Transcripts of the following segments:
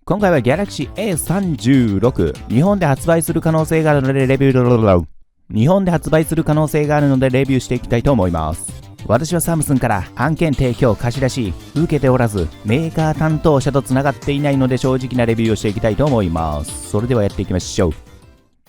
今回は Galaxy A36 日本で発売する可能性があるのでレビューしていきたいと思います。私はサムスンから案件提供貸し出し受けておらず、メーカー担当者とつながっていないので正直なレビューをしていきたいと思います。それではやっていきましょう。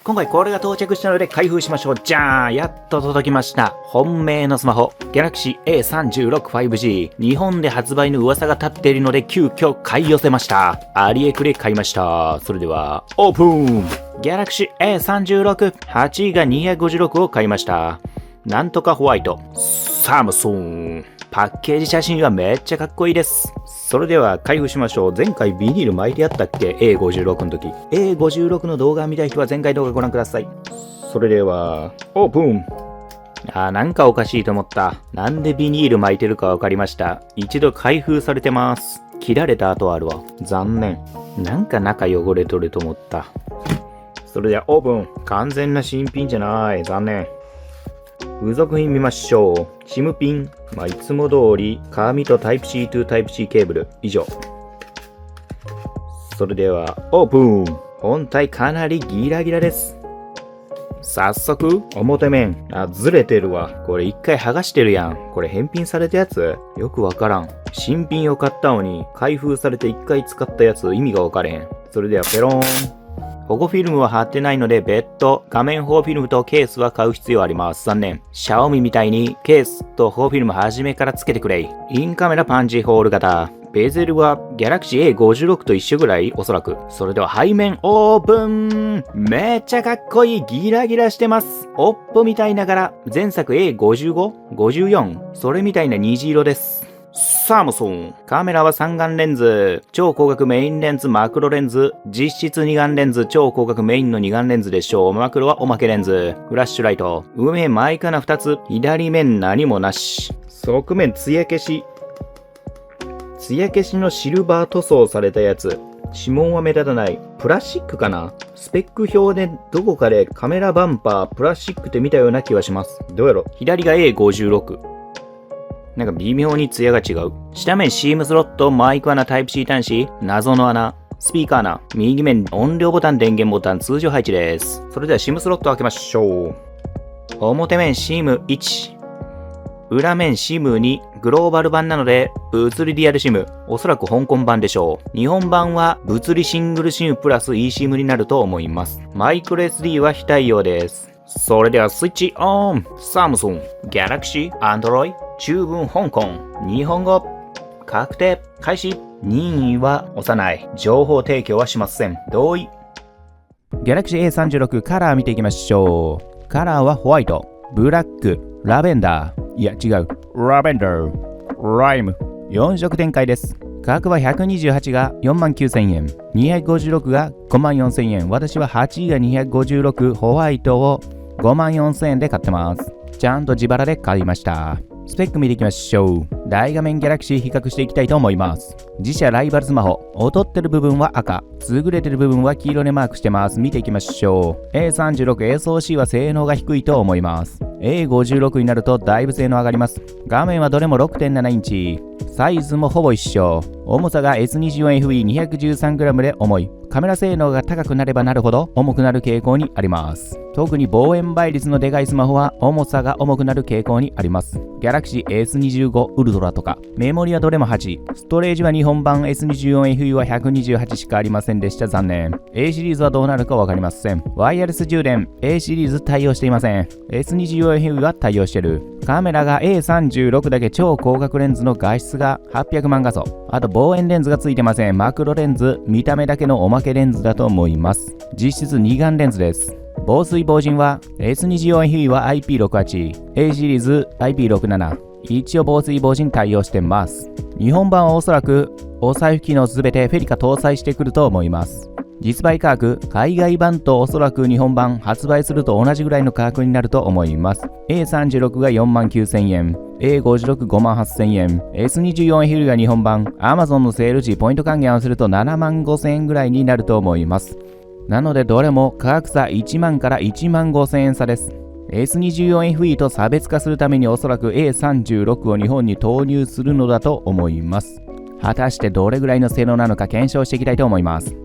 今回これが到着したので開封しましょう。じゃーん、やっと届きました。本命のスマホ Galaxy A36 5G 日本で発売の噂が立っているので急遽買い寄せました。アリエクで買いました。それではオープン。 Galaxy A36 8位が256を買いました。なんとかホワイトサムスン。パッケージ写真はめっちゃかっこいいです。それでは開封しましょう。前回ビニール巻いてあったっけ ?A56 の時。A56 の動画を見たい人は前回動画ご覧ください。それでは、オープン。なんかおかしいと思った。なんでビニール巻いてるかわかりました。一度開封されてます。切られた跡あるわ。残念。なんか中汚れとると思った。それではオープン。完全な新品じゃない。残念。付属品見ましょう。SIM ピン。いつも通り、紙と Type-C to Type-C ケーブル。以上。それでは、オープン。本体かなりギラギラです。早速、表面。ずれてるわ。これ一回剥がしてるやん。これ返品されたやつ？よくわからん。新品を買ったのに、開封されて一回使ったやつ意味がわかれん。それでは、ペローン。保護フィルムは貼ってないので別途画面保護フィルムとケースは買う必要あります。残念。シャオミみたいにケースと保護フィルム初めからつけてくれ。インカメラパンチホール型。ベゼルは Galaxy A56 と一緒ぐらいおそらく。それでは背面オープン。めっちゃかっこいい。ギラギラしてます。オッポみたいな柄。前作 A55?54? それみたいな虹色です。サムスン。カメラは三眼レンズ、超広角メインレンズ、マクロレンズ、実質二眼レンズ、超広角メインの二眼レンズでしょう。マクロはおまけレンズ、フラッシュライト、上マイカナ2つ、左面何もなし。側面艶消しのシルバー塗装されたやつ。指紋は目立たない。プラスチックかな。スペック表でどこかでカメラバンパープラスチックって見たような気はします。どうやろ。左が A56。なんか微妙に艶が違う。下面 SIM スロット、マイク穴、Type-C 端子、謎の穴、スピーカー穴、右面音量ボタン、電源ボタン、通常配置です。それでは SIM スロットを開けましょう。表面 SIM1、裏面 SIM2、グローバル版なので物理リアル SIM、おそらく香港版でしょう。日本版は物理シングル SIM プラス eSIM になると思います。マイクロ SD は非対応です。それではスイッチオン。サムスン、Galaxy、Android、中文香港、日本語、確定、開始。任意は押さない。情報提供はしません。同意。Galaxy A36 カラー見ていきましょう。カラーはホワイト、ブラック、ラベンダー。いや違う。ラベンダー、ライム。4色展開です。価格は128が 49,000 円、256が 54,000 円。私は8位が256ホワイトを 54,000 円で買ってます。ちゃんと自腹で買いました。スペック見ていきましょう。大画面ギャラクシー比較していきたいと思います。自社ライバルスマホ。劣ってる部分は赤、優れてる部分は黄色でマークしてます。見ていきましょう。A36 SoC は性能が低いと思います。A56 になるとだいぶ性能上がります。画面はどれも 6.7 インチ。サイズもほぼ一緒。重さが S24FE213g で重い。カメラ性能が高くなればなるほど重くなる傾向にあります。特に望遠倍率のでかいスマホは重さが重くなる傾向にあります。Galaxy S25 Ultra とか。メモリはどれも8。ストレージは日本版 S24FE は128しかありませんでした。残念。A シリーズはどうなるかわかりません。ワイヤレス充電 A シリーズ対応していません。S24FE は対応してる。カメラが A36 だけ超広角レンズの画質が800万画素。あと望遠レンズがついてません。マクロレンズ、見た目だけのおまけレンズだと思います。実質二眼レンズです。防水防塵は S24FE は IP68、A シリーズ IP67。一応防水防塵対応してます。日本版はおそらくお財布機能すべてフェリカ搭載してくると思います。実売価格、海外版とおそらく日本版発売すると同じぐらいの価格になると思います。A36 が 49,000 円、A56 58,000 円、S24FE が日本版、Amazon のセール時ポイント還元をすると75,000円ぐらいになると思います。なのでどれも価格差1万から1万5,000円差です。S24FE と差別化するためにおそらく A36 を日本に投入するのだと思います。果たしてどれぐらいの性能なのか検証していきたいと思います。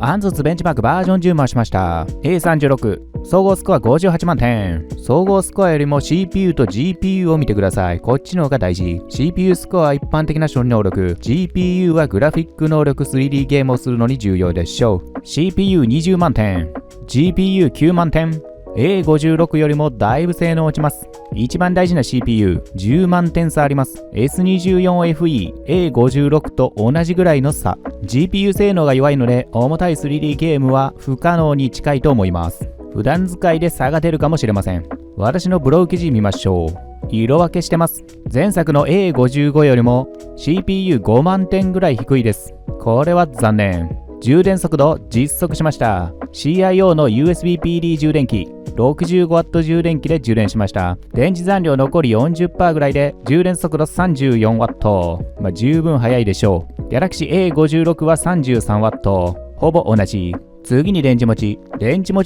アンズツベンチマークバージョン10回しました。A36 総合スコア58万点。総合スコアよりも CPU と GPU を見てください。こっちの方が大事。 CPU スコアは一般的な処理能力、 GPU はグラフィック能力、 3D ゲームをするのに重要でしょう。 CPU20 万点、 GPU9 万点。 A56 よりもだいぶ性能落ちます。一番大事な CPU10 万点差あります。 S24FE、A56 と同じぐらいの差。 GPU 性能が弱いので重たい 3D ゲームは不可能に近いと思います。普段使いで差が出るかもしれません。私のブログ記事見ましょう。色分けしてます。前作の A55 よりも CPU5 万点ぐらい低いです。これは残念。充電速度実測しました。 CIO の USB-PD 充電器、 65W 充電器で充電しました。電池残量残り 40% ぐらいで充電速度 34W、十分速いでしょう。 Galaxy A56 は 33W、 ほぼ同じ。次に電池持ち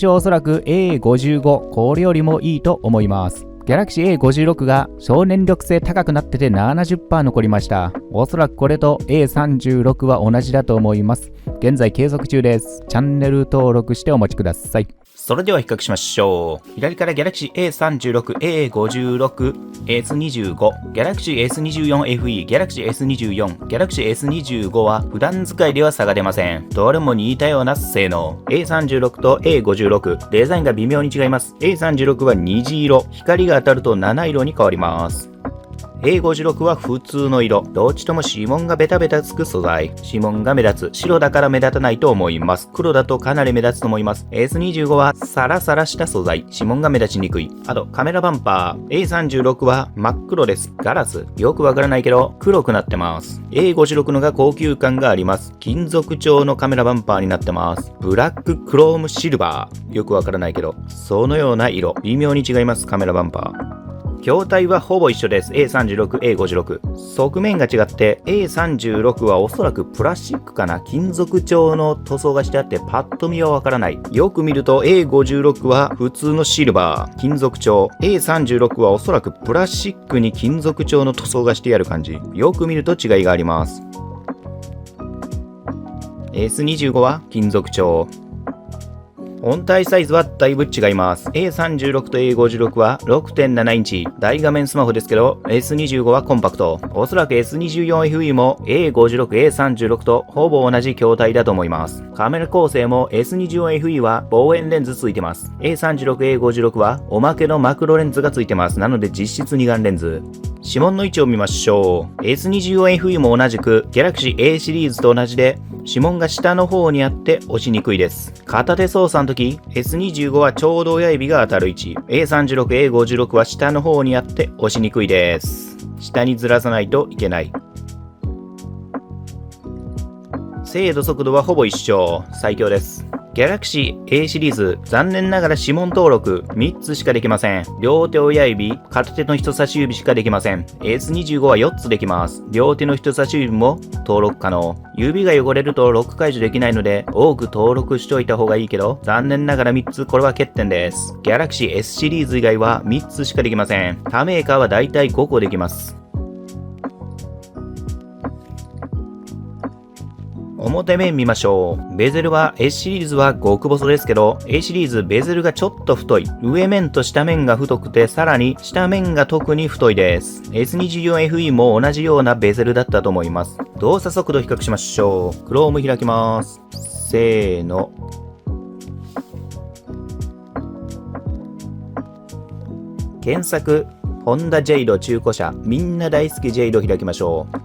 はおそらく A55、 これよりもいいと思います。Galaxy A56 が省燃力性高くなってて 70% 残りました。おそらくこれと A36 は同じだと思います。現在計測中です。チャンネル登録してお待ちください。それでは比較しましょう。左から Galaxy A36、A56、S25、Galaxy S24FE、Galaxy S24、Galaxy S25 は普段使いでは差が出ません。どれも似たような性能。A36 と A56、デザインが微妙に違います。A36 は虹色、光が当たると七色に変わります。A56 は普通の色。どっちとも指紋がベタベタつく素材。指紋が目立つ。白だから目立たないと思います。黒だとかなり目立つと思います。S25 はサラサラした素材。指紋が目立ちにくい。あとカメラバンパー。A36 は真っ黒です。ガラス。よくわからないけど黒くなってます。A56 のが高級感があります。金属調のカメラバンパーになってます。ブラッククロームシルバー。よくわからないけどそのような色。微妙に違います。カメラバンパー。筐体はほぼ一緒です。A36、A56。側面が違って、A36 はおそらくプラスチックかな。金属調の塗装がしてあって、パッと見はわからない。よく見ると A56 は普通のシルバー、金属調。A36 はおそらくプラスチックに金属調の塗装がしてある感じ。よく見ると違いがあります。S25 は金属調。本体サイズはだいぶ違います。A36 と A56 は 6.7 インチ。大画面スマホですけど、S25 はコンパクト。おそらく S24FE も A56、A36 とほぼ同じ筐体だと思います。カメラ構成も S24FE は望遠レンズついてます。A36、A56 はおまけのマクロレンズがついてます。なので実質二眼レンズ。指紋の位置を見ましょう。S24FE も同じく Galaxy A シリーズと同じで指紋が下の方にあって押しにくいです。片手操作の時 S25 はちょうど親指が当たる位置。A36、A56 は下の方にあって押しにくいです。下にずらさないといけない。精度速度はほぼ一緒。最強です。Galaxy A シリーズ、残念ながら指紋登録3つしかできません。両手親指、片手の人差し指しかできません。S25 は4つできます。両手の人差し指も登録可能。指が汚れるとロック解除できないので、多く登録しておいた方がいいけど、残念ながら3つ、これは欠点です。Galaxy S シリーズ以外は3つしかできません。他メーカーはだいたい5個できます。表面見ましょう。ベゼルは S シリーズは極細ですけど、A シリーズベゼルがちょっと太い。上面と下面が太くて、さらに下面が特に太いです。S24FE も同じようなベゼルだったと思います。動作速度比較しましょう。Chrome 開きます。せーの。検索、ホンダジェイド中古車。みんな大好きジェイド開きましょう。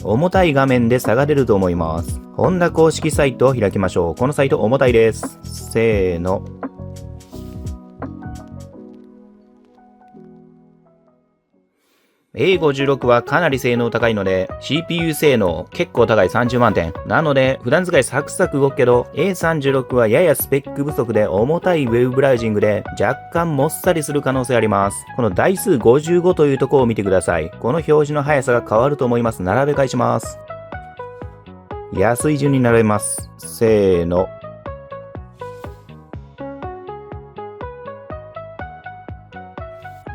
重たい画面で差が出ると思います。ホンダ公式サイトを開きましょう。このサイト重たいです。せーの。A56 はかなり性能高いので CPU 性能結構高い30万点。なので普段使いサクサク動くけど A36 はややスペック不足で重たいウェブブラウジングで若干もっさりする可能性あります。この台数55というところを見てください。この表示の速さが変わると思います。並べ替えします。安い順に並べます。せーの。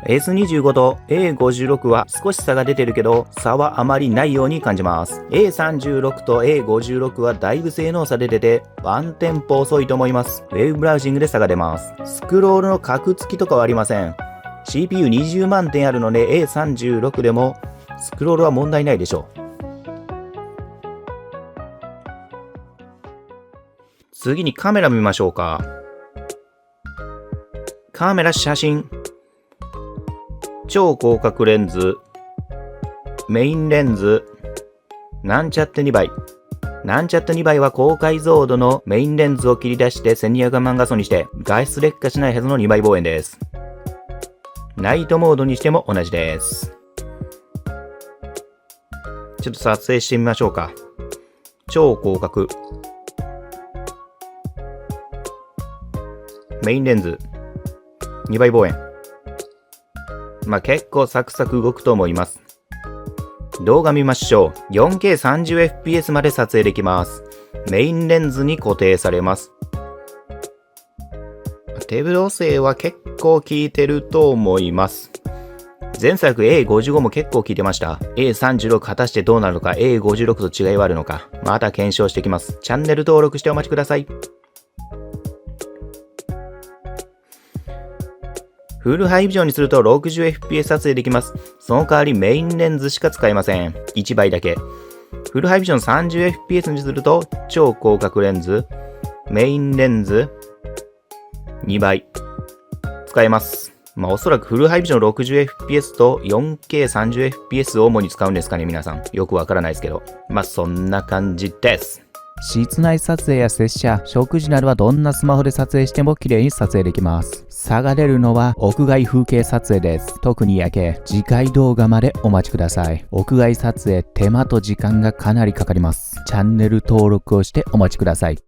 S25 と A56 は少し差が出てるけど、差はあまりないように感じます。A36 と A56 はだいぶ性能差出てて、ワンテンポ遅いと思います。ウェブブラウジングで差が出ます。スクロールの格付きとかはありません。CPU20 万点あるので A36 でもスクロールは問題ないでしょう。次にカメラ見ましょうか。カメラ写真。超広角レンズ。メインレンズ。なんちゃって2倍。なんちゃって2倍は高解像度のメインレンズを切り出して1200万画素にして画質劣化しないはずの2倍望遠です。ナイトモードにしても同じです。ちょっと撮影してみましょうか。超広角。メインレンズ。2倍望遠。結構サクサク動くと思います。動画見ましょう。4K30fps まで撮影できます。メインレンズに固定されます。手ブロ性は結構効いてると思います。前作 A55 も結構効いてました。A36 果たしてどうなるのか、A56 と違いはあるのか、また検証してきます。チャンネル登録してお待ちください。フルハイビジョンにすると 60fps 撮影できます。その代わりメインレンズしか使えません。1倍だけ。フルハイビジョン 30fps にすると超広角レンズ、メインレンズ、2倍。使えます。おそらくフルハイビジョン 60fps と 4K30fps を主に使うんですかね、皆さん。よくわからないですけど。そんな感じです。室内撮影や拙者、食事などはどんなスマホで撮影しても綺麗に撮影できます。差が出るのは屋外風景撮影です。特に夜景、次回動画までお待ちください。屋外撮影、手間と時間がかなりかかります。チャンネル登録をしてお待ちください。